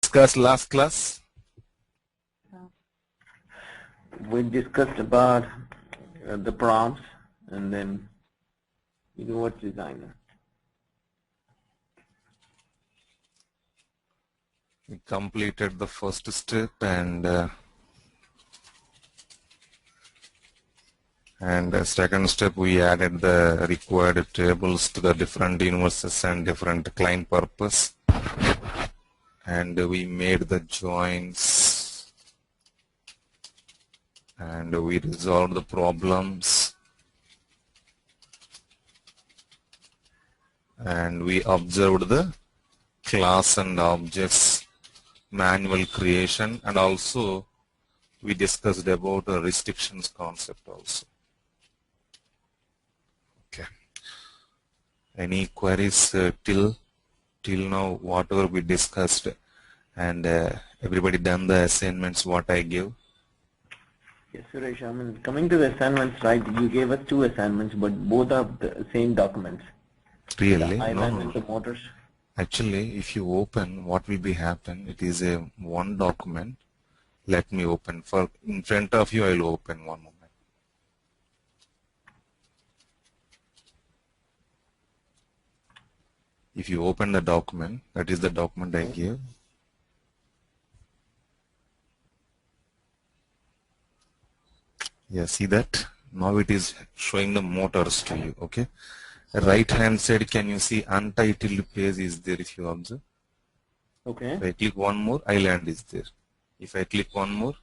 discussed last class? We discussed about the prompts and then UniVerse Designer. We completed the first step and the second step we added the required tables to the different universes and different client purpose, and we made the joins and we resolved the problems and we observed the class and objects manual creation, and also we discussed about the restrictions concept also. Okay. Any queries till now, whatever we discussed, and everybody done the assignments what I give? Yes, Suresh, I mean, coming to the assignments, right, you gave us 2 assignments, but both are the same documents. Really? The island No. and the motors. Actually, if you open, what will be happen? It is a one document. Let me open. For in front of you, I will open one moment. If you open the document, that is the document I give. Yeah, see that? Now it is showing the motors to you. Okay. Right hand side, can you see untitled page is there if you observe? Okay. If I click one more, island is there. If I click one more,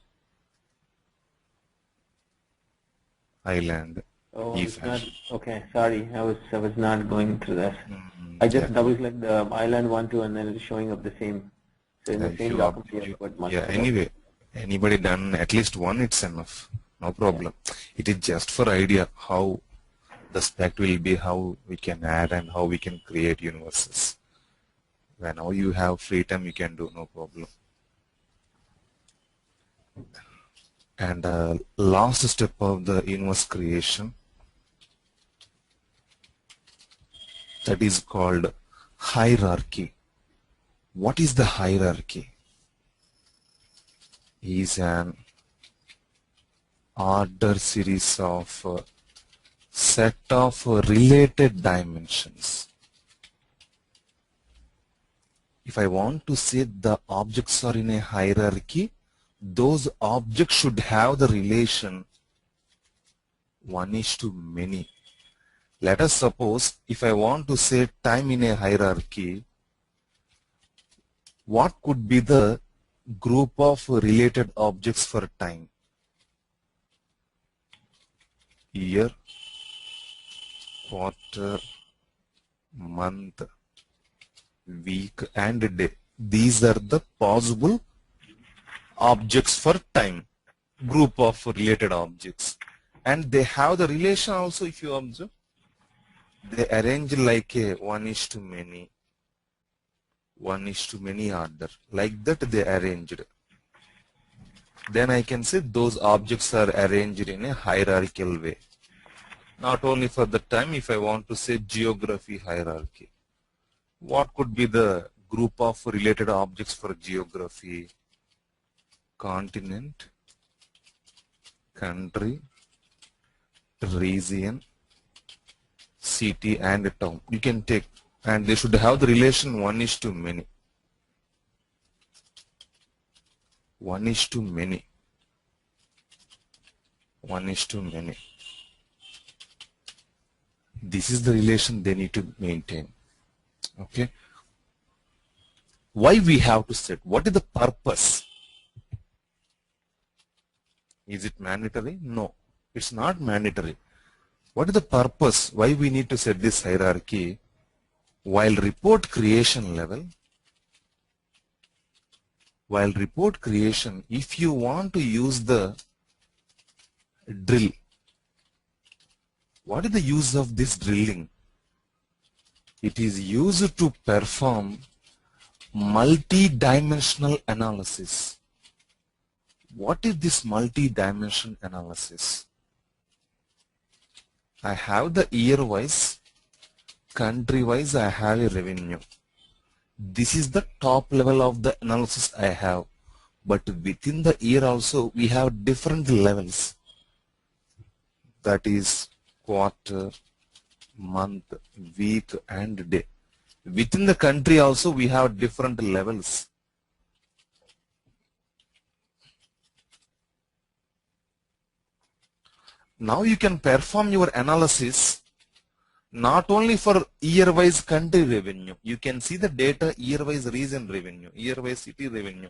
island. Oh, it's not, okay, sorry, I was not going through that. I just double clicked the island one, two, and then it's showing up the same. So in the same document, anyway, anybody done at least one, it's enough. No problem. It is just for idea how the spec will be, how we can add and how we can create universes. Whenever you have free time, you can do, no problem. And last step of the universe creation, that is called hierarchy. What is the hierarchy? Is an order series of set of related dimensions. If I want to say the objects are in a hierarchy, those objects should have the relation 1:many. Let us suppose if I want to say time in a hierarchy, what could be the group of related objects for time? Year, quarter, month, week, and day. These are the possible objects for time, group of related objects, and they have the relation also. If you observe, they arrange like a 1:many order, like that they arranged. Then I can say those objects are arranged in a hierarchical way. Not only for the time, if I want to say geography hierarchy, what could be the group of related objects for geography? Continent, country, region, city, and town. You can take, and they should have the relation 1:many. 1:many. 1:many. This is the relation they need to maintain. Okay. Why we have to set? What is the purpose? Is it mandatory? No, it's not mandatory. What is the purpose? Why we need to set this hierarchy? While report creation level, if you want to use the drill, what is the use of this drilling? It is used to perform multi-dimensional analysis. What is this multi-dimensional analysis? I have the year-wise, country-wise, I have a revenue. This is the top level of the analysis I have. But within the year also we have different levels. That is quarter, month, week and day. Within the country also we have different levels. Now you can perform your analysis not only for year-wise country revenue. You can see the data year-wise region revenue, year-wise city revenue,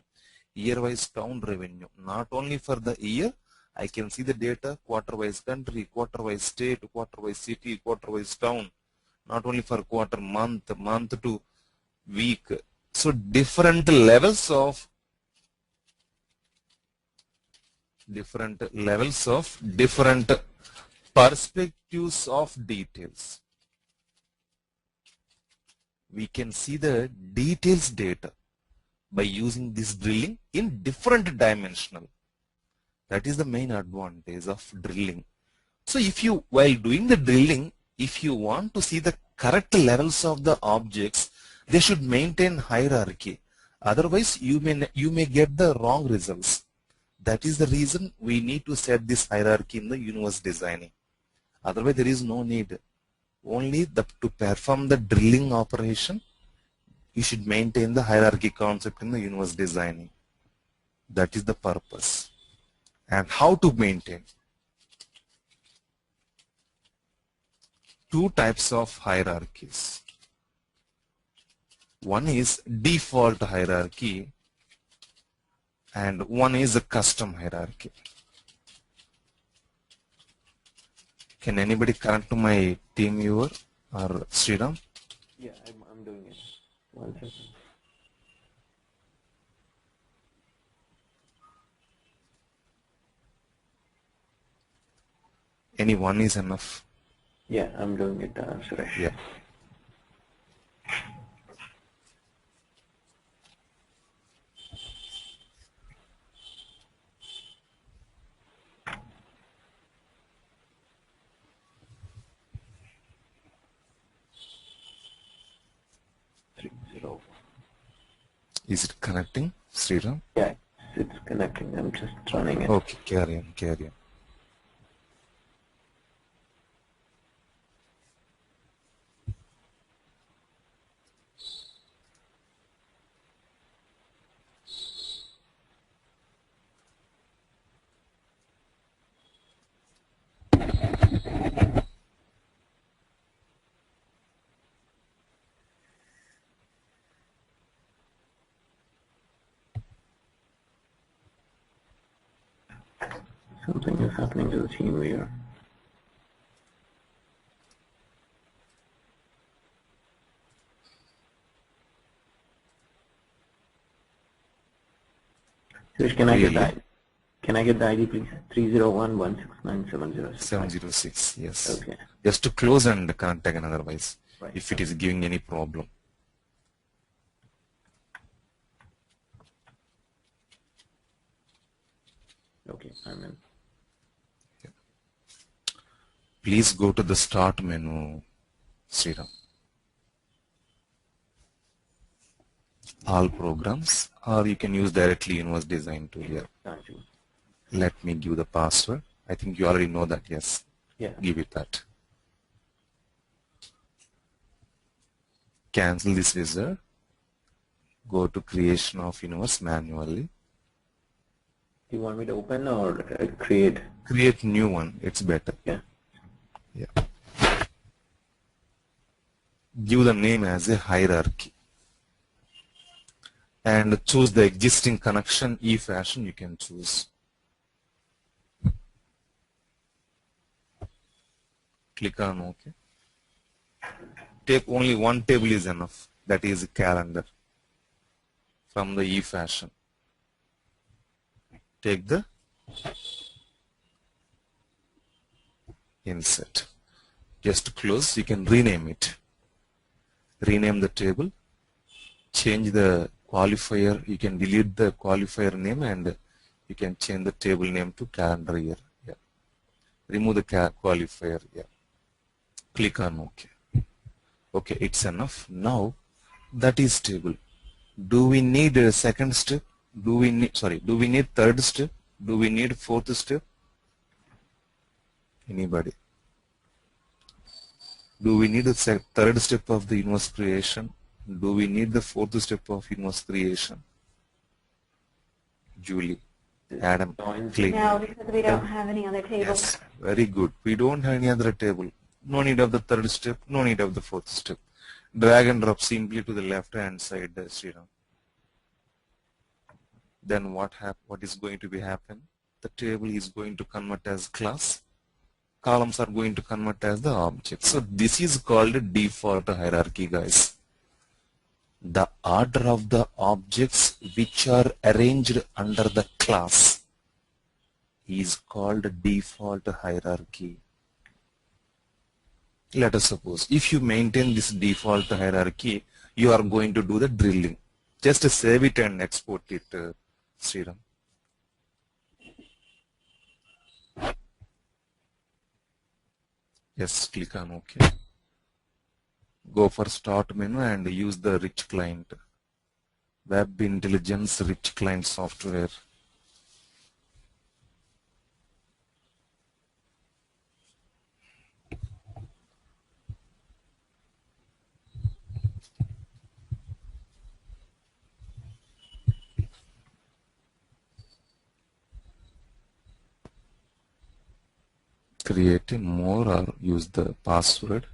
year-wise town revenue. Not only for the year, I can see the data quarter-wise country, quarter-wise state, quarter-wise city, quarter-wise town. Not only for quarter, month, month to week. So different levels of different perspectives of details. We can see the details data by using this drilling in different dimensional. That is the main advantage of drilling. So if you, while doing the drilling, if you want to see the correct levels of the objects, they should maintain hierarchy. Otherwise, you may get the wrong results. That is the reason we need to set this hierarchy in the universe designing. Otherwise, there is no need. Only to perform the drilling operation, you should maintain the hierarchy concept in the universe designing. That is the purpose. And how to maintain? Two types of hierarchies. One is default hierarchy and one is a custom hierarchy. Can anybody connect to my team viewer or Sriram? Yeah, I'm doing it. 1 second. Any one is enough. Yeah, I'm doing it, Suresh. Yeah. Is it connecting, Sriram? Yeah, it's connecting. I'm just running it. Okay, carry on, carry on. Something is happening to the team viewer. Suresh, can I get that? Can I get the ID, please? 301169706. 706, yes. Okay. Just to close and connect again otherwise, Right. if it is giving any problem. Okay, I'm in. Yeah. Please go to the start menu, Sriram. All programs, or you can use directly Universe Design tool here. Let me give the password. I think you already know that, yes. Yeah. Give it that. Cancel this wizard. Go to creation of universe manually. Do you want me to open or create? Create new one. It's better. Yeah. Yeah. Give the name as a hierarchy. And choose the existing connection. E-fashion you can choose. Click on OK. Take only one table is enough. That is calendar. From the E-fashion. Take the insert. Just close. You can rename it. Rename the table. Change the qualifier. You can delete the qualifier name and you can change the table name to calendar year. Yeah. Remove the qualifier. Yeah. Click on OK. Okay, it's enough. Now that is table. Do we need a second step? Do we need third step? Do we need fourth step? Anybody? Do we need a third step of the inverse creation? Do we need the fourth step of inverse creation? Julie, Adam, Clay. No, because we don't have any other tables. Yes, very good. We don't have any other table. No need of the third step, no need of the fourth step. Drag and drop simply to the left hand side, Sriram. Then what is going to be happen? The table is going to convert as class. Columns are going to convert as the objects. So this is called default hierarchy, guys. The order of the objects which are arranged under the class is called default hierarchy. Let us suppose if you maintain this default hierarchy, you are going to do the drilling. Just save it and export it, Sriram. Yes, click on OK. Go for Start menu and use the Rich Client. Web Intelligence Rich Client software. Create a more or use the password.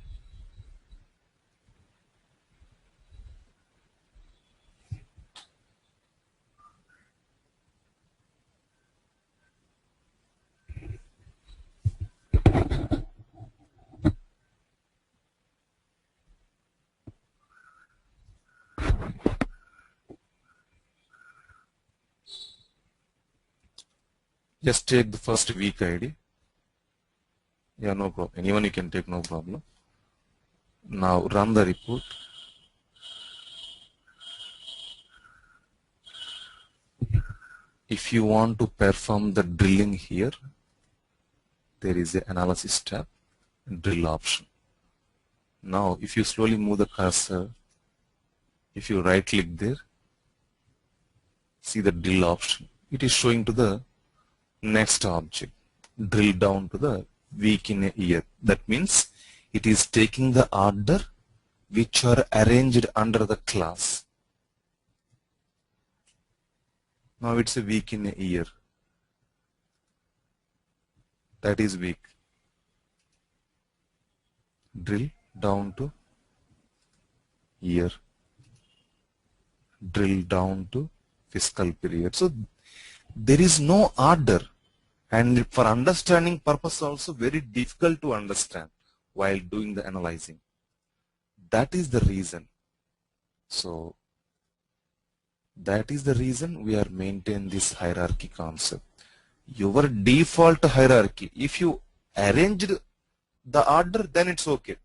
Just take the first week ID. Yeah, no problem. Anyone you can take, no problem. Now run the report. If you want to perform the drilling here, there is an analysis tab and drill option. Now if you slowly move the cursor, if you right click there, see the drill option. It is showing to the next object. Drill down to the week in a year. That means it is taking the order which are arranged under the class. Now it's a week in a year. That is week. Drill down to year. Drill down to fiscal period. So there is no order. And for understanding purpose also very difficult to understand while doing the analyzing. That is the reason. So that is the reason we are maintaining this hierarchy concept. Your default hierarchy, if you arranged the order, then it's okay.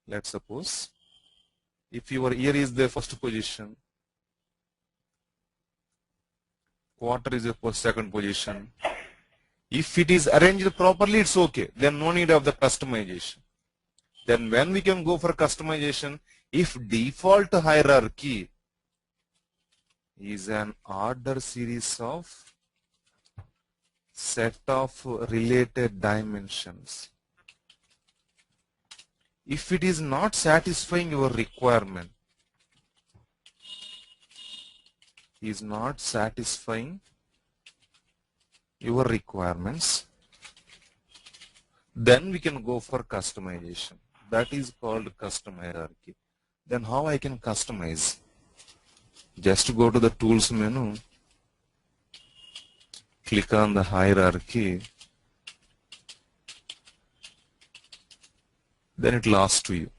Let's suppose if your year is the first position, quarter is the second position. If it is arranged properly, it's okay. Then no need of the customization. Then when we can go for customization, if default hierarchy is an order series of set of related dimensions, if it is not satisfying your requirement, is not satisfying your requirements, then we can go for customization. That is called custom hierarchy. Then how I can customize? Just go to the tools menu, click on the hierarchy, then it will ask to you.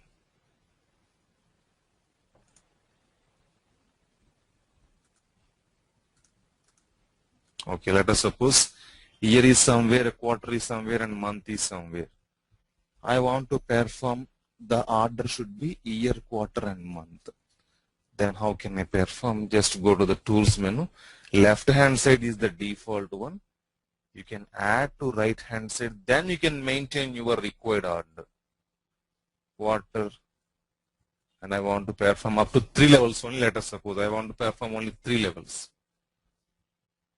Okay, let us suppose year is somewhere, a quarter is somewhere, and month is somewhere. I want to perform the order should be year, quarter, and month. Then how can I perform? Just go to the tools menu. Left hand side is the default one. You can add to right hand side. Then you can maintain your required order. Quarter, and I want to perform up to 3 levels only. Let us suppose I want to perform only 3 levels.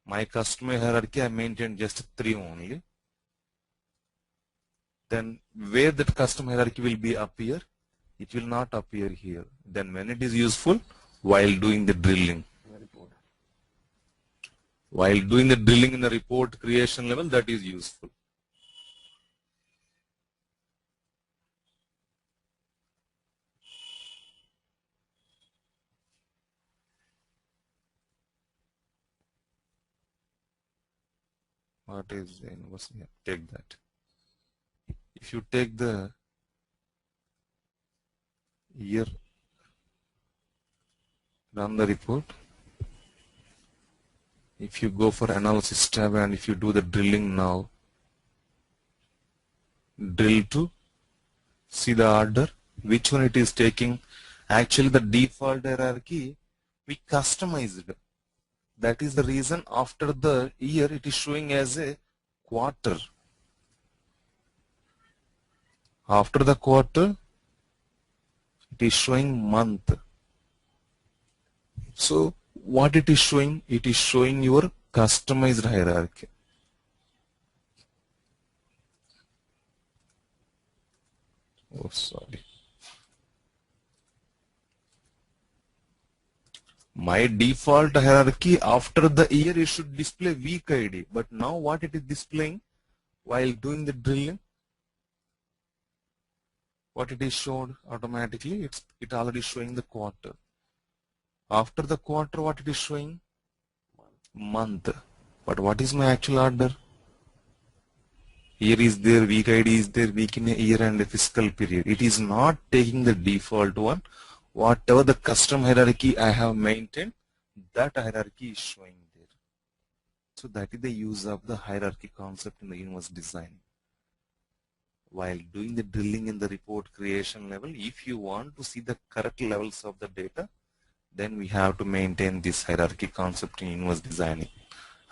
My customer hierarchy I maintain just 3 only. Then where that customer hierarchy will be appear? It will not appear here. Then when it is useful? While doing the drilling. While doing the drilling in the report creation level, that is useful. What is the inverse? Yeah, take that. If you take the year, run the report. If you go for analysis tab and if you do the drilling now, drill to see the order, which one it is taking. Actually the default hierarchy we customized. That is the reason after the year it is showing as a quarter. After the quarter it is showing month. So what it is showing? It is showing your customized hierarchy. Oh, sorry. My default hierarchy after the year it should display week ID, but now what it is displaying while doing the drilling? What it is showed automatically? It already showing the quarter. After the quarter, what it is showing? Month. But what is my actual order? Year is there, week ID is there, week in a year and a fiscal period. It is not taking the default one. Whatever the custom hierarchy I have maintained, that hierarchy is showing there. So that is the use of the hierarchy concept in the universe design. While doing the drilling in the report creation level, if you want to see the correct levels of the data, then we have to maintain this hierarchy concept in universe designing.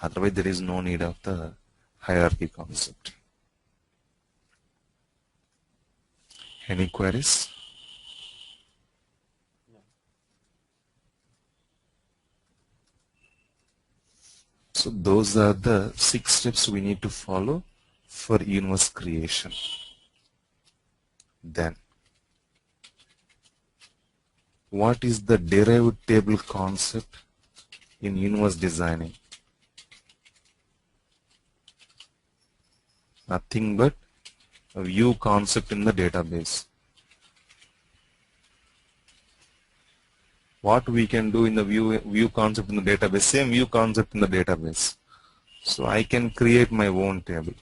Otherwise, there is no need of the hierarchy concept. Any queries? So those are the 6 steps we need to follow for universe creation. Then, what is the derived table concept in universe designing? Nothing but a view concept in the database. What we can do in the view concept in the database, same view concept in the database. So I can create my own table.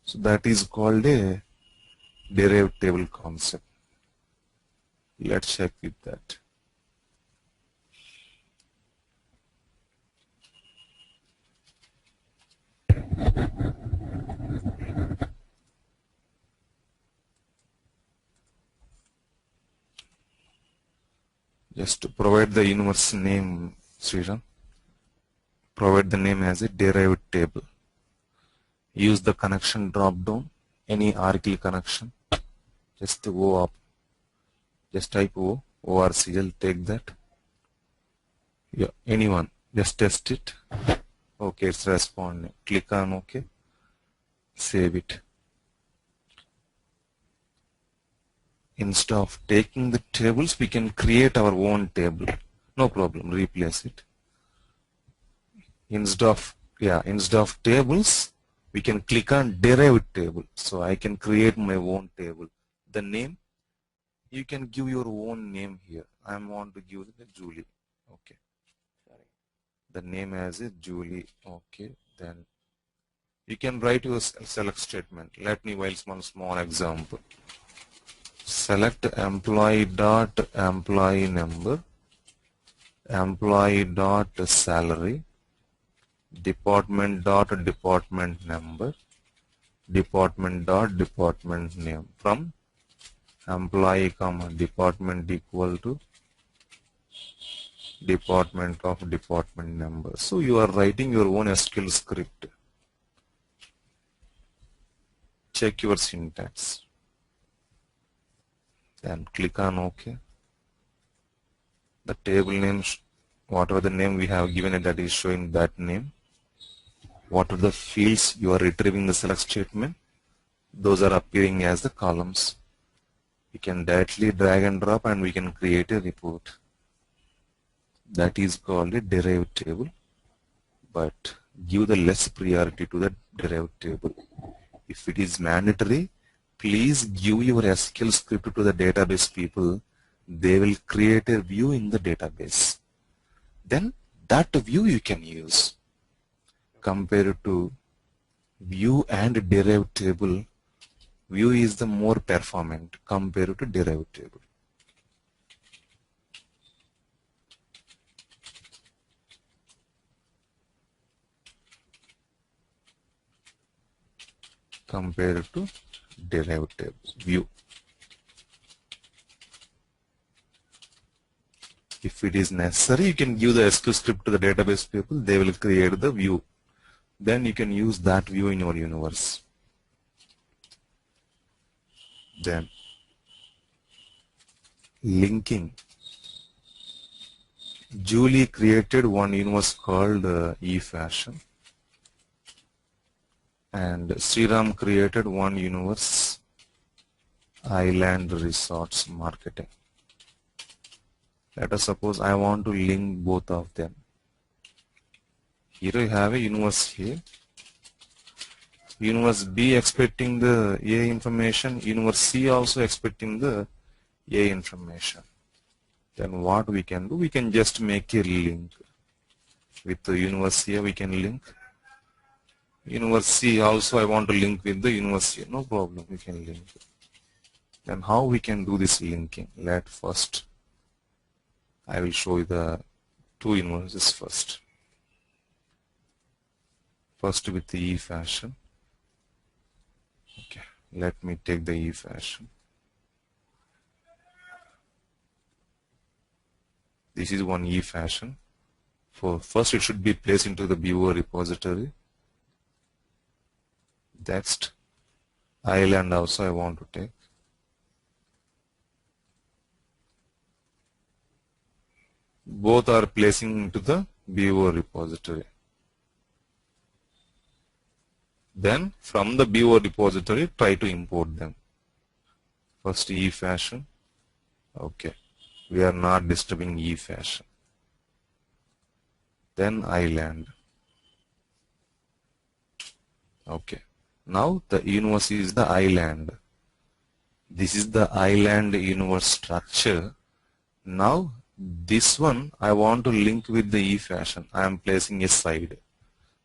So that is called a derived table concept. Let's check with that. Just to provide the universe name, Sriram. Provide the name as a derived table. Use the connection drop down, any hierarchical connection. Just O up. Just type O, ORCL, take that. Yeah, anyone. Just test it. Okay, it's responding. Click on OK. Save it. Instead of taking the tables, we can create our own table. No problem, replace it. Instead of tables, we can click on derived table. So I can create my own table. The name, you can give your own name here. I want to give it a Julie. Okay. Sorry. The name as a Julie. Okay. Then you can write your select statement. Let me write one small example. Select employee dot employee number, employee dot salary, department dot department number, department dot department name. From employee comma department equal to department of department number. So you are writing your own SQL script. check your syntax. Then click on OK. The table name, whatever the name we have given it, that is showing that name. What are the fields you are retrieving the select statement? Those are appearing as the columns. We can directly drag and drop and we can create a report. That is called a derived table. But give the less priority to the derived table. If it is mandatory, please give your SQL script to the database people. They will create a view in the database. Then that view you can use. Compared to view and derived table, view is the more performant compared to derived table. Compared to derived table, view. If it is necessary, you can give the SQL script to the database people. They will create the view. Then you can use that view in your universe. Then linking. Julie created one universe called eFashion, and Sriram created one universe, Island Resorts Marketing. Let us suppose I want to link both of them. Here you have a universe here. Universe B expecting the A information, universe C also expecting the A information. Then what we can do? We can just make a link. With the universe A we can link. Universe C also I want to link with the universe A. No problem, we can link. Then how we can do this linking? Let first I will show you the two universes first. First with the eFashion. Okay, let me take the eFashion. This is one eFashion. For first it should be placed into the BO repository. Next, Island also I want to take. Both are placing into the BO repository. Then from the BO repository try to import them. First eFashion. Okay, we are not disturbing eFashion. Then Island. Okay, now the universe is the Island. This is the Island universe structure. Now this one I want to link with the eFashion. I am placing a side.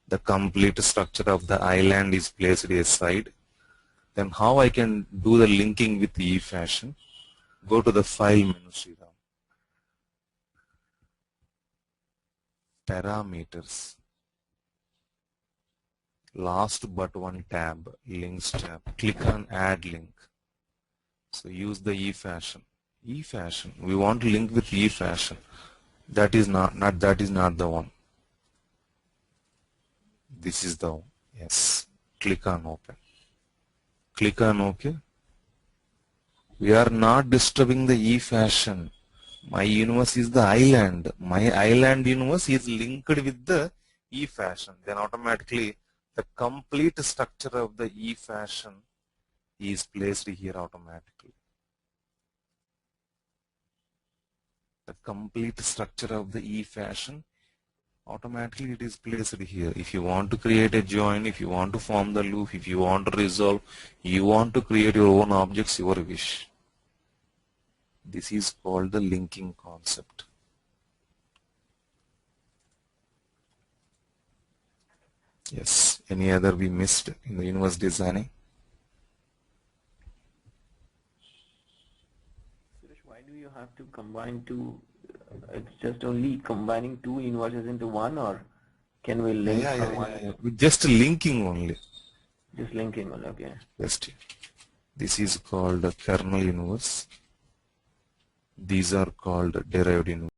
The complete structure of the Island is placed aside. Then how I can do the linking with the eFashion? Go to the file menu, Sriram. Parameters. Last but one tab, links tab. Click on add link. So use the eFashion. eFashion. We want to link with eFashion. That is not the one. This is the one. Yes. Click on open. Click on OK. We are not disturbing the eFashion. My universe is the Island. My Island universe is linked with the eFashion. Then automatically the complete structure of the eFashion is placed here automatically. The complete structure of the eFashion automatically it is placed here. If you want to create a join, if you want to form the loop, if you want to resolve, you want to create your own objects, your wish. This is called the linking concept. Yes. Any other we missed in the universe designing? Why do you have to combine two? It's just only combining two universes into one, or can we link from one? Just linking only. Just linking only, okay. Just this is called a kernel universe. These are called derived universe.